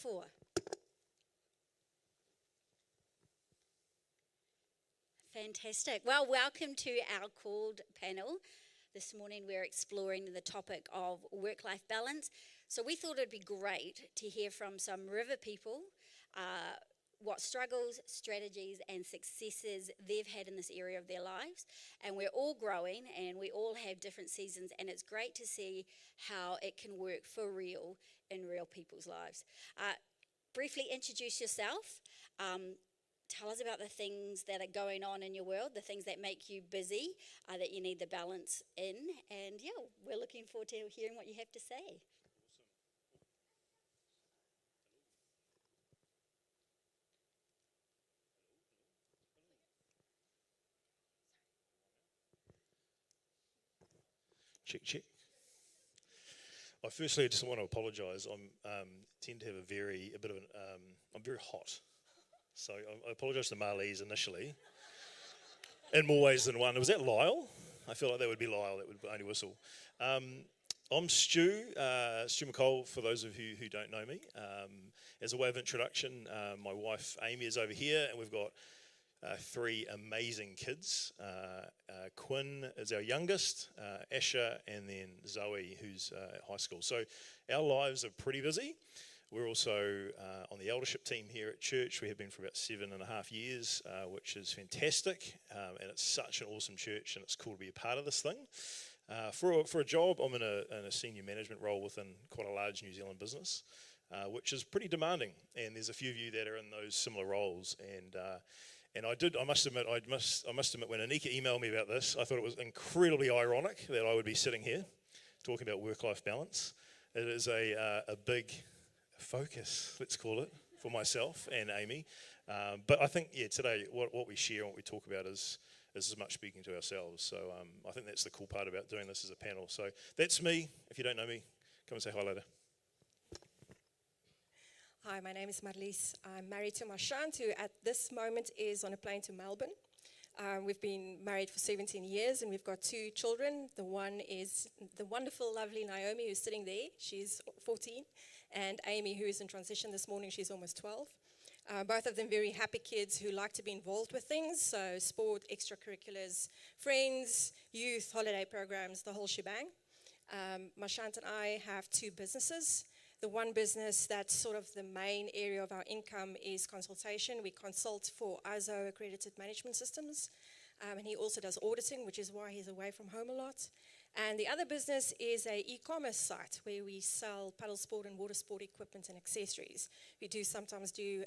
4. Fantastic. Well, welcome to our called panel. This morning we're exploring the topic of work-life balance. So we thought it'd be great to hear from some river people what struggles, strategies and successes they've had in this area of their lives. And we're all growing and we all have different seasons, and it's great to see how it can work for real in real people's lives. Briefly introduce yourself. Tell us about the things that are going on in your world, the things that make you busy, that you need the balance in. And yeah, we're looking forward to hearing what you have to say. Check, check. Firstly, I just want to apologise. I tend to have I'm very hot. So I apologise to Marlies initially, in more ways than one. Was that Lyle? I feel like that would be Lyle, that would only whistle. I'm Stu McColl, for those of you who don't know me. As a way of introduction, my wife Amy is over here, and we've got 3 amazing kids. Quinn is our youngest, Asher, and then Zoe, who's at high school. So our lives are pretty busy. We're also on the eldership team here at church. We have been for about 7.5 years, which is fantastic. And it's such an awesome church, and it's cool to be a part of this thing. For a job, I'm in a senior management role within quite a large New Zealand business, which is pretty demanding. And there's a few of you that are in those similar roles. And I must admit, when Anika emailed me about this, I thought it was incredibly ironic that I would be sitting here talking about work-life balance. It is a big focus, let's call it, for myself and Amy. But I think, today, what we share and what we talk about is as much speaking to ourselves. So I think that's the cool part about doing this as a panel. So that's me. If you don't know me, come and say hi later. Hi, my name is Marlies. I'm married to Marchant, who at this moment is on a plane to Melbourne. We've been married for 17 years, and we've got 2 children. The one is the wonderful, lovely Naomi, who's sitting there. She's 14. And Amy, who is in transition this morning, she's almost 12. Both of them very happy kids who like to be involved with things, so sport, extracurriculars, friends, youth, holiday programs, the whole shebang. Marchant and I have 2 businesses. The one business that's sort of the main area of our income is consultation. We consult for ISO accredited management systems, and he also does auditing, which is why he's away from home a lot. And the other business is a e-commerce site where we sell paddle sport and water sport equipment and accessories. We do sometimes do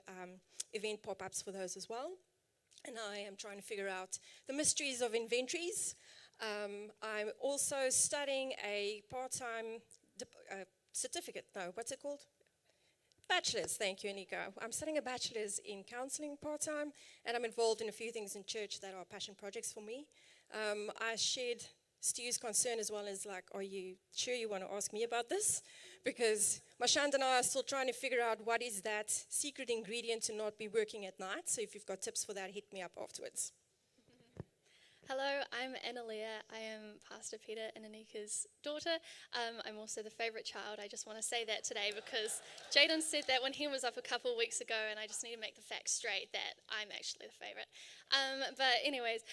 event pop-ups for those as well. And I am trying to figure out the mysteries of inventories. I'm also studying a part-time certificate, what's it called? Bachelor's, thank you, Anika. I'm studying a bachelor's in counselling part-time, and I'm involved in a few things in church that are passion projects for me. I shared Stu's concern as well as are you sure you want to ask me about this? Because Marchant and I are still trying to figure out what is that secret ingredient to not be working at night. So if you've got tips for that, hit me up afterwards. Hello, I'm Annalia. I am Pastor Peter and Anika's daughter. I'm also the favourite child. I just want to say that today because Jaden said that when he was up a couple of weeks ago, and I just need to make the facts straight that I'm actually the favourite. But anyways,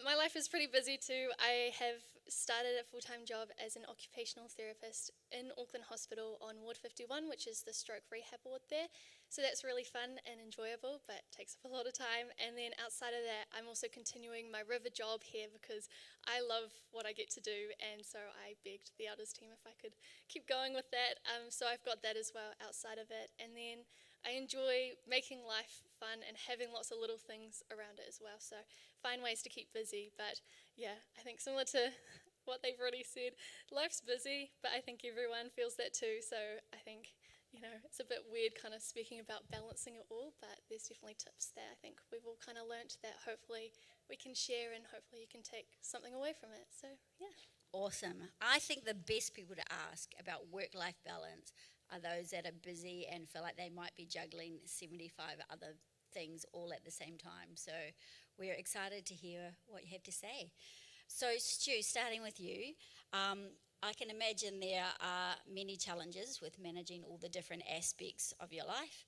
my life is pretty busy too. I have started a full-time job as an occupational therapist in Auckland Hospital on Ward 51, which is the stroke rehab ward there. So that's really fun and enjoyable, but takes up a lot of time. And then outside of that, I'm also continuing my river job here because I love what I get to do. And so I begged the elders team if I could keep going with that. So I've got that as well outside of it. And then I enjoy making life fun and having lots of little things around it as well. So find ways to keep busy. But yeah, I think similar to what they've already said, life's busy, but I think everyone feels that too. So I think, it's a bit weird kind of speaking about balancing it all, but there's definitely tips that I think we've all kind of learnt that hopefully we can share and hopefully you can take something away from it. So yeah. Awesome. I think the best people to ask about work-life balance are those that are busy and feel like they might be juggling 75 other things all at the same time. So we're excited to hear what you have to say. So Stu, starting with you, I can imagine there are many challenges with managing all the different aspects of your life.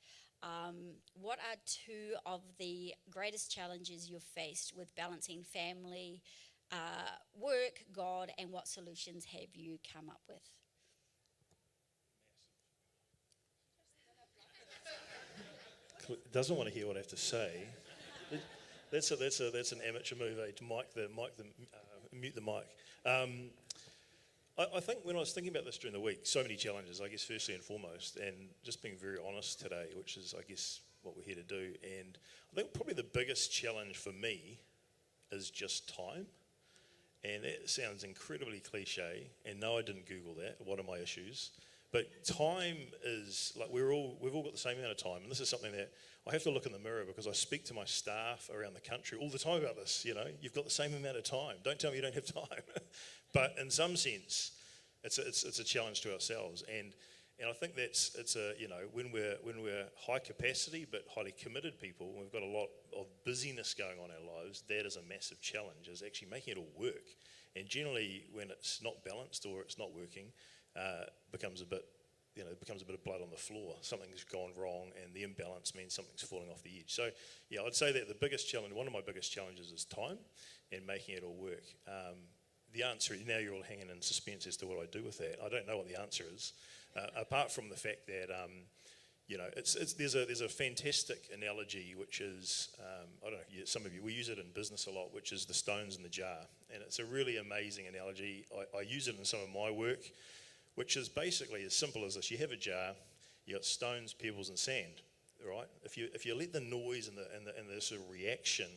What are two of the greatest challenges you've faced with balancing family, work, God, and what solutions have you come up with? Doesn't want to hear what I have to say. That's an amateur move, to mute the mic. I think when I was thinking about this during the week, so many challenges, I guess, firstly and foremost, and just being very honest today, which is, I guess, what we're here to do. And I think probably the biggest challenge for me is just time. And that sounds incredibly cliche, and no, I didn't Google that. What are my issues? But time is, like, we've all got the same amount of time, and this is something that I have to look in the mirror because I speak to my staff around the country all the time about this. You've got the same amount of time. Don't tell me you don't have time. But in some sense, it's a challenge to ourselves, and I think when we're high capacity but highly committed people, we've got a lot of busyness going on in our lives. That is a massive challenge, is actually making it all work. And generally, when it's not balanced or it's not working, becomes a bit of blood on the floor. Something's gone wrong, and the imbalance means something's falling off the edge. So, yeah, I'd say that one of my biggest challenges is time and making it all work. The answer, now you're all hanging in suspense as to what I do with that. I don't know what the answer is, apart from the fact that, there's a fantastic analogy, which is, I don't know, some of you, we use it in business a lot, which is the stones in the jar. And it's a really amazing analogy. I use it in some of my work, which is basically as simple as this. You have a jar, you've got stones, pebbles, and sand, right? If you let the noise and the sort of reaction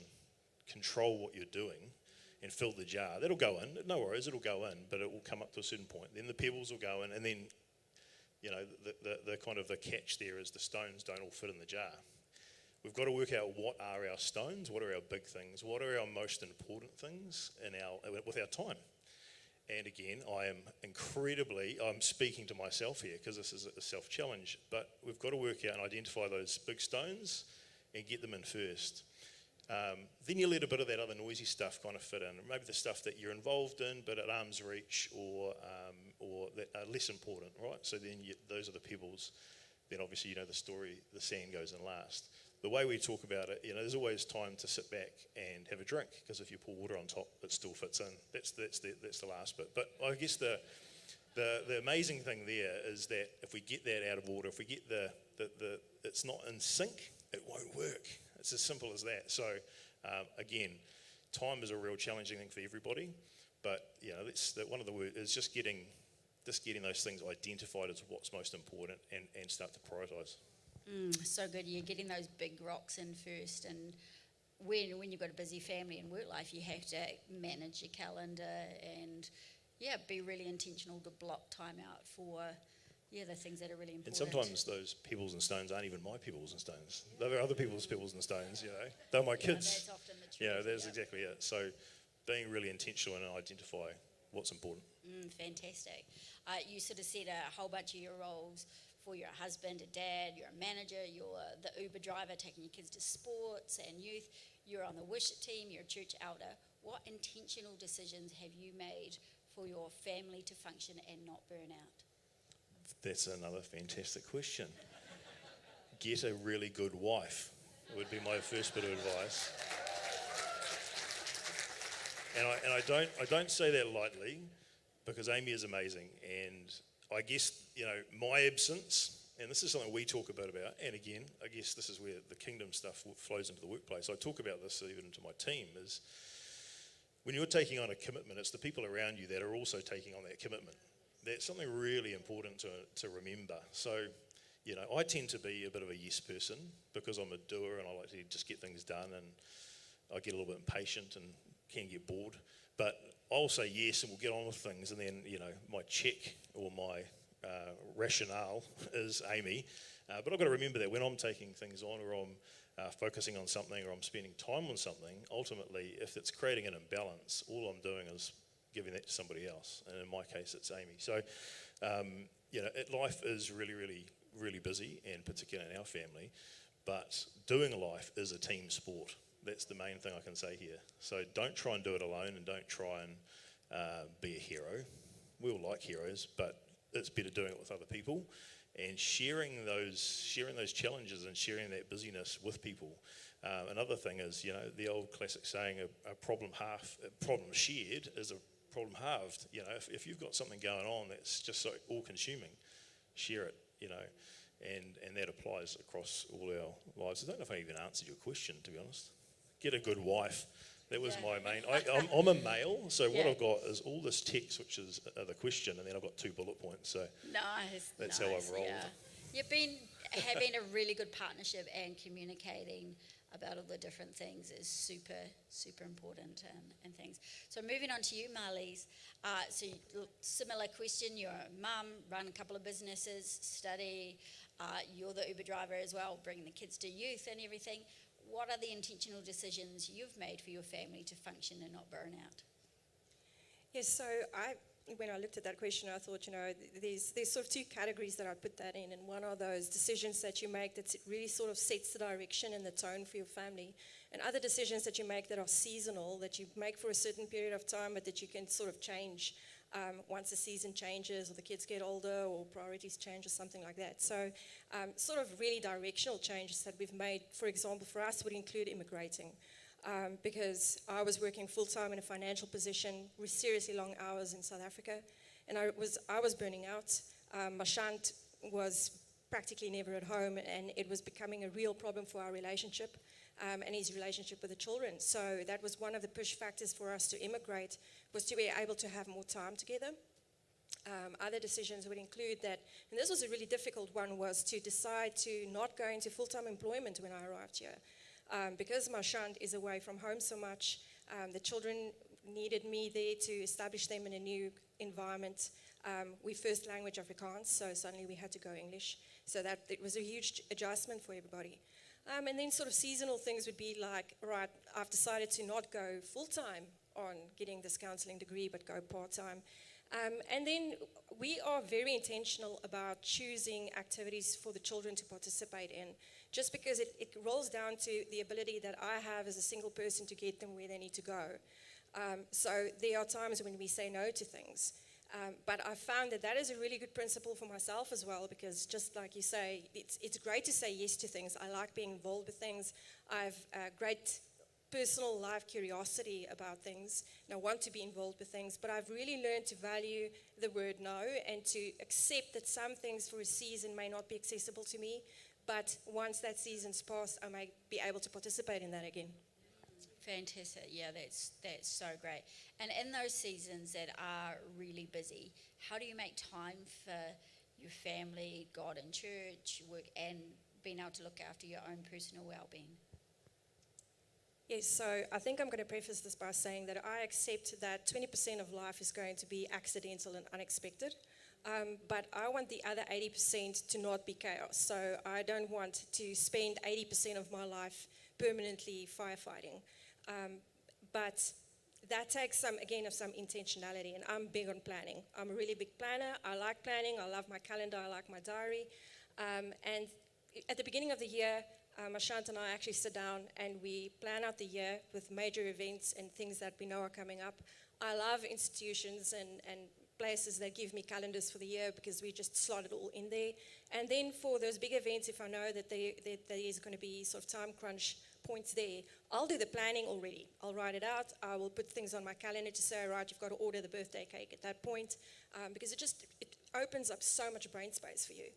control what you're doing and fill the jar, that'll go in. No worries, it'll go in, but it will come up to a certain point. Then the pebbles will go in, and then, the kind of the catch there is the stones don't all fit in the jar. We've got to work out what are our stones, what are our big things, what are our most important things with our time. And again, I'm speaking to myself here because this is a self-challenge, but we've got to work out and identify those big stones and get them in first. Then you let a bit of that other noisy stuff kind of fit in, maybe the stuff that you're involved in but at arm's reach or that are less important, right? So then those are the pebbles. Then obviously the story, the sand goes in last. The way we talk about it, there's always time to sit back and have a drink, because if you pour water on top, it still fits in. That's the last bit. But I guess the amazing thing there is that if we get that out of order, if we get it's not in sync, it won't work. It's as simple as that. So again, time is a real challenging thing for everybody. But one of the words is just getting those things identified as what's most important and start to prioritise. So good. You're getting those big rocks in first, and when you've got a busy family and work life, you have to manage your calendar and be really intentional to block time out for the things that are really important. And sometimes those pebbles and stones aren't even my pebbles and stones. They're other people's pebbles and stones. They're my kids. That's often the truth. That's exactly it. So being really intentional and identify what's important. Fantastic. You sort of said a whole bunch of your roles. For you're a husband, a dad, you're a manager, you're the Uber driver taking your kids to sports and youth, you're on the worship team, you're a church elder. What intentional decisions have you made for your family to function and not burn out? That's another fantastic question. Get a really good wife would be my first bit of advice. And I don't say that lightly, because Amy is amazing, and I guess, my absence, and this is something we talk a bit about, and again, I guess this is where the kingdom stuff flows into the workplace. I talk about this even to my team, is when you're taking on a commitment, it's the people around you that are also taking on that commitment. That's something really important to remember. So, I tend to be a bit of a yes person because I'm a doer and I like to just get things done, and I get a little bit impatient and can get bored. But I'll say yes and we'll get on with things, and then, my check or my rationale is Amy. But I've got to remember that when I'm taking things on, or I'm focusing on something, or I'm spending time on something, ultimately, if it's creating an imbalance, all I'm doing is giving that to somebody else. And in my case, it's Amy. So, life is really, really, really busy, and particularly in our family. But doing life is a team sport. That's the main thing I can say here. So don't try and do it alone, and don't try and be a hero. We all like heroes, but it's better doing it with other people and sharing those challenges and sharing that busyness with people. Another thing is, the old classic saying, a problem shared is a problem halved. If you've got something going on that's just so all-consuming, share it, and that applies across all our lives. I don't know if I even answered your question, to be honest. Get a good wife. That was my main. I'm a male, so what I've got is all this text, which is the question, and then I've got 2 bullet points. So that's how I've rolled. Yeah. You've been having a really good partnership and communicating about all the different things is super, super important and things. So moving on to you, Marlies. Similar question. You're a mum, run a couple of businesses, study. You're the Uber driver as well, bringing the kids to youth and everything. What are the intentional decisions you've made for your family to function and not burn out? Yes, so when I looked at that question, I thought, there's sort of 2 categories that I'd put that in, and one are those decisions that you make that really sort of sets the direction and the tone for your family, and other decisions that you make that are seasonal, that you make for a certain period of time, but that you can sort of change once the season changes or the kids get older or priorities change or something like that. So sort of really directional changes that we've made, for example, for us would include immigrating. Because I was working full-time in a financial position with seriously long hours in South Africa, and I was burning out. Marchant was practically never at home, and it was becoming a real problem for our relationship and his relationship with the children. So that was one of the push factors for us to immigrate, was to be able to have more time together. Other decisions would include that, and this was a really difficult one, was to decide to not go into full-time employment when I arrived here. Because Marchant is away from home so much, the children needed me there to establish them in a new environment. We first language Afrikaans, so suddenly we had to go English. So that it was a huge adjustment for everybody. And then sort of seasonal things would be like, right, I've decided to not go full-time on getting this counseling degree, but go part-time. And then we are very intentional about choosing activities for the children to participate in, just because it rolls down to the ability that I have as a single person to get them where they need to go. So there are times when we say no to things. But I found that is a really good principle for myself as well, because just like you say, it's great to say yes to things. I like being involved with things. I have great personal life curiosity about things, and I want to be involved with things, but I've really learned to value the word no and to accept that some things for a season may not be accessible to me, but once that season's passed, I may be able to participate in that again. Fantastic. Yeah, that's so great. And in those seasons that are really busy, how do you make time for your family, God and church, work, and being able to look after your own personal well-being? Yes, so I think I'm going to preface this by saying that I accept that 20% of life is going to be accidental and unexpected, but I want the other 80% to not be chaos. So I don't want to spend 80% of my life permanently firefighting. But that takes some intentionality, and I'm big on planning. I'm a really big planner. I like planning. I love my calendar. I like my diary. And at the beginning of the year, Marchant and I actually sit down and we plan out the year with major events and things that we know are coming up. I love institutions and places that give me calendars for the year because we just slot it all in there. And then for those big events, if I know that there is going to be sort of time crunch points there, I'll do the planning already. I'll write it out. I will put things on my calendar to say, right, you've got to order the birthday cake at that point, because it opens up so much brain space for you.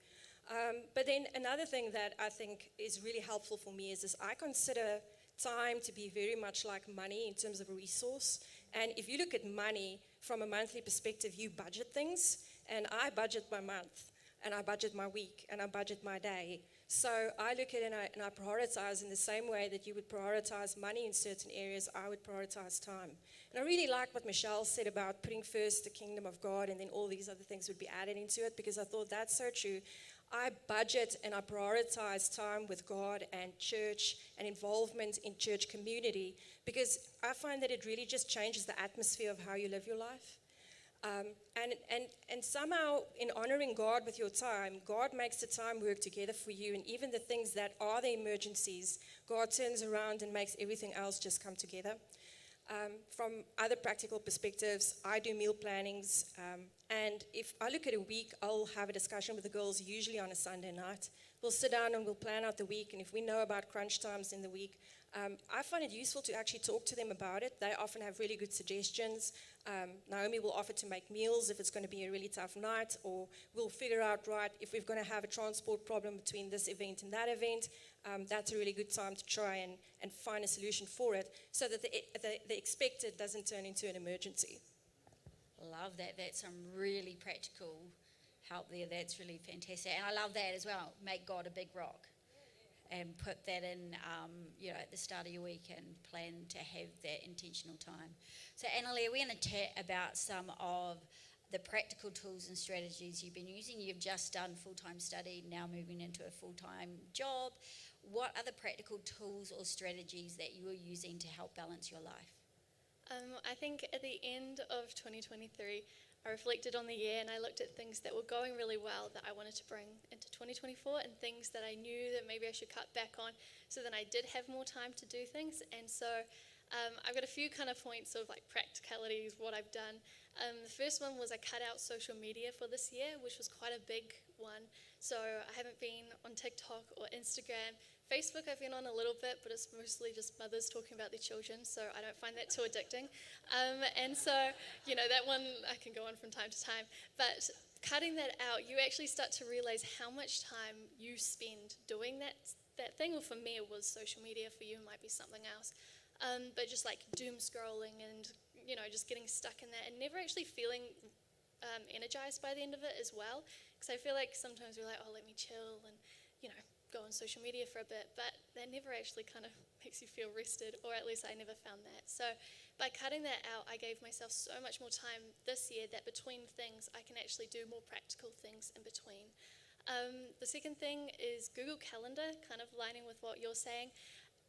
But then another thing that I think is really helpful for me is I consider time to be very much like money in terms of a resource. And if you look at money from a monthly perspective, you budget things, and I budget my month, and I budget my week, and I budget my day. So I look at it and I prioritize in the same way that you would prioritize money in certain areas, I would prioritize time. And I really like what Michelle said about putting first the kingdom of God, and then all these other things would be added into it, because I thought that's so true. I budget and I prioritize time with God and church and involvement in church community, because I find that it really just changes the atmosphere of how you live your life. And somehow in honoring God with your time, God makes the time work together for you, and even the things that are the emergencies, God turns around and makes everything else just come together. From other practical perspectives, I do meal plannings, and if I look at a week, I'll have a discussion with the girls usually on a Sunday night. We'll sit down and we'll plan out the week, and if we know about crunch times in the week, I find it useful to actually talk to them about it. They often have really good suggestions. Naomi will offer to make meals if it's going to be a really tough night, or we'll figure out, right, if we're going to have a transport problem between this event and that event, that's a really good time to try and find a solution for it so that the expected doesn't turn into an emergency. Love that. That's some really practical help there. That's really fantastic. And I love that as well. Make God a big rock. And put that in, at the start of your week and plan to have that intentional time. So, Annalia, we're going to chat about some of the practical tools and strategies you've been using. You've just done full-time study, now moving into a full-time job. What are the practical tools or strategies that you are using to help balance your life? I think at the end of 2023, I reflected on the year and I looked at things that were going really well that I wanted to bring into 2024 and things that I knew that maybe I should cut back on so that I did have more time to do things. And so I've got a few kind of points of like practicalities, what I've done. The first one was I cut out social media for this year, which was quite a big one. So I haven't been on TikTok or Instagram. Facebook I've been on a little bit, but it's mostly just mothers talking about their children, so I don't find that too addicting. And so, that one I can go on from time to time. But cutting that out, you actually start to realize how much time you spend doing that thing. Well, for me it was social media, for you it might be something else. But just like doom scrolling and, just getting stuck in that and never actually feeling energized by the end of it as well. Because I feel like sometimes we're like, oh, let me chill and, go on social media for a bit, but that never actually kind of makes you feel rested, or at least I never found that. So by cutting that out, I gave myself so much more time this year that between things, I can actually do more practical things in between. The second thing is Google Calendar, kind of lining with what you're saying.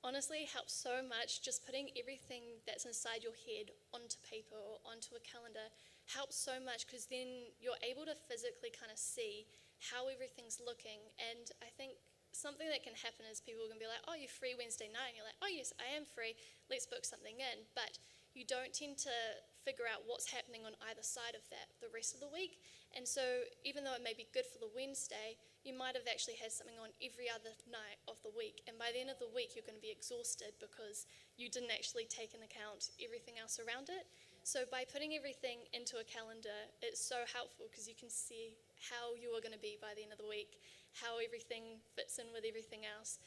Honestly, helps so much. Just putting everything that's inside your head onto paper or onto a calendar helps so much, because then you're able to physically kind of see how everything's looking. And I think something that can happen is people can be like, oh, you're free Wednesday night, and you're like, oh yes, I am free, let's book something in. But you don't tend to figure out what's happening on either side of that the rest of the week. And so even though it may be good for the Wednesday, you might have actually had something on every other night of the week, and by the end of the week you're going to be exhausted because you didn't actually take into account everything else around it. So by putting everything into a calendar, it's so helpful because you can see how you are going to be by the end of the week, how everything fits in with everything else.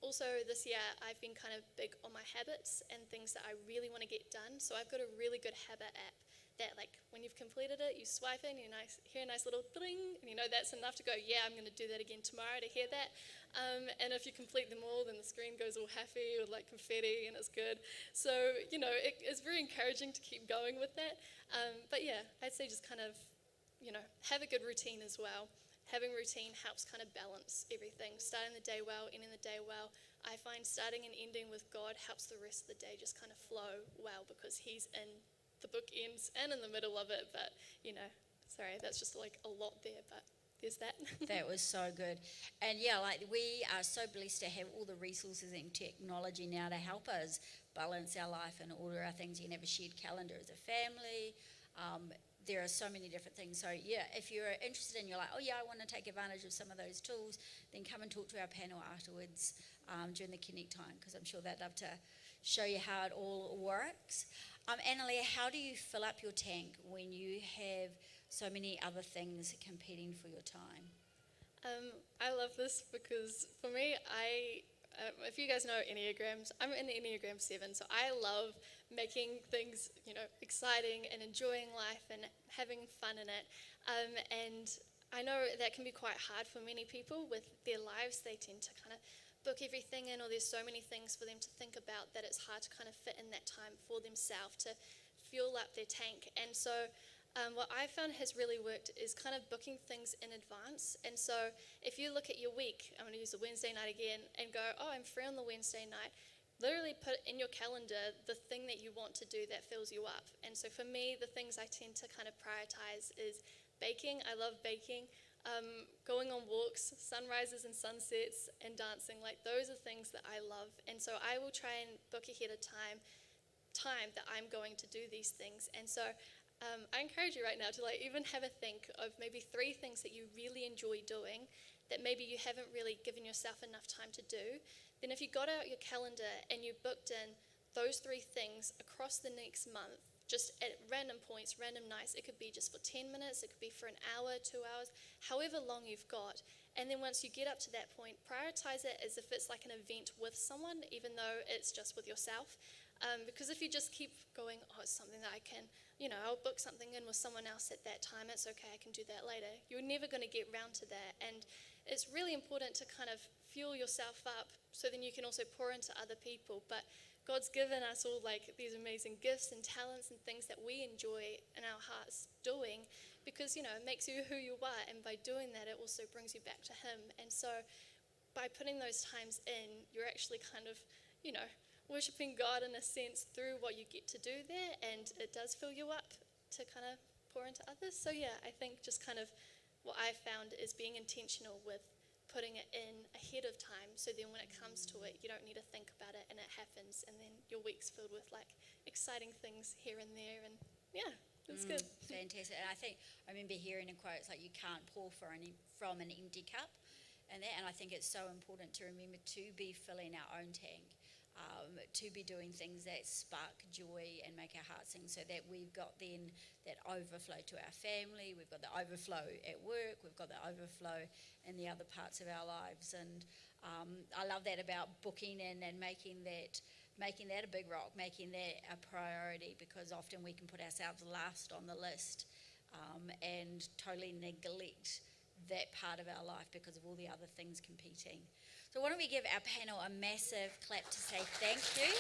Also this year I've been kind of big on my habits and things that I really want to get done. So I've got a really good habit app that, like, when you've completed it, you swipe in, you hear a nice little ding, and that's enough to go, yeah, I'm going to do that again tomorrow, to hear that. And if you complete them all, then the screen goes all happy with like confetti, and it's good. So, it's very encouraging to keep going with that. But yeah, I'd say just kind of, have a good routine as well. Having routine helps kind of balance everything. Starting the day well, ending the day well. I find starting and ending with God helps the rest of the day just kind of flow well, because He's in the book ends and in the middle of it. But, sorry, that's just like a lot there, but there's that. That was so good. And yeah, like, we are so blessed to have all the resources and technology now to help us balance our life and order our things. You can have a shared calendar as a family. There are so many different things. So yeah, if you're interested and you're like, oh yeah, I want to take advantage of some of those tools, then come and talk to our panel afterwards during the Connect time, because I'm sure they'd love to show you how it all works. Annalia, how do you fill up your tank when you have so many other things competing for your time? I love this because for me, if you guys know Enneagrams, I'm in the Enneagram 7, so I love making things, exciting and enjoying life and having fun in it. And I know that can be quite hard for many people with their lives. They tend to kind of book everything in, or there's so many things for them to think about that it's hard to kind of fit in that time for themselves to fuel up their tank. And so what I found has really worked is kind of booking things in advance. And so if you look at your week, I'm going to use the Wednesday night again, and go, oh, I'm free on the Wednesday night. Literally put in your calendar the thing that you want to do that fills you up. And so for me, the things I tend to kind of prioritize is baking. I love baking. Going on walks, sunrises and sunsets, and dancing. Like, those are things that I love. And so I will try and book ahead of time time that I'm going to do these things. And so I encourage you right now to even have a think of maybe 3 things that you really enjoy doing that maybe you haven't really given yourself enough time to do. Then if you got out your calendar and you booked in those 3 things across the next month, just at random points, random nights. It could be just for 10 minutes, it could be for an hour, 2 hours, however long you've got. And then once you get up to that point, prioritize it as if it's like an event with someone, even though it's just with yourself. Because if you just keep going, oh, it's something that I can, I'll book something in with someone else at that time, it's okay, I can do that later. You're never going to get round to that. And it's really important to kind of fuel yourself up so then you can also pour into other people. But God's given us all these amazing gifts and talents and things that we enjoy in our hearts doing because, it makes you who you are. And by doing that, it also brings you back to Him. And so by putting those times in, you're actually kind of, worshiping God in a sense through what you get to do there. And it does fill you up to kind of pour into others. So yeah, I think just kind of what I found is being intentional with putting it in ahead of time, so then when it comes to it, you don't need to think about it and it happens, and then your week's filled with exciting things here and there, and yeah, it's good. Fantastic. And I remember hearing in quotes you can't pour from an empty cup, and I think it's so important to remember to be filling our own tank. To be doing things that spark joy and make our hearts sing, so that we've got then that overflow to our family, we've got the overflow at work, we've got the overflow in the other parts of our lives. And I love that about booking in and making that a big rock, making that a priority, because often we can put ourselves last on the list and totally neglect that part of our life because of all the other things competing. So why don't we give our panel a massive clap to say thank you.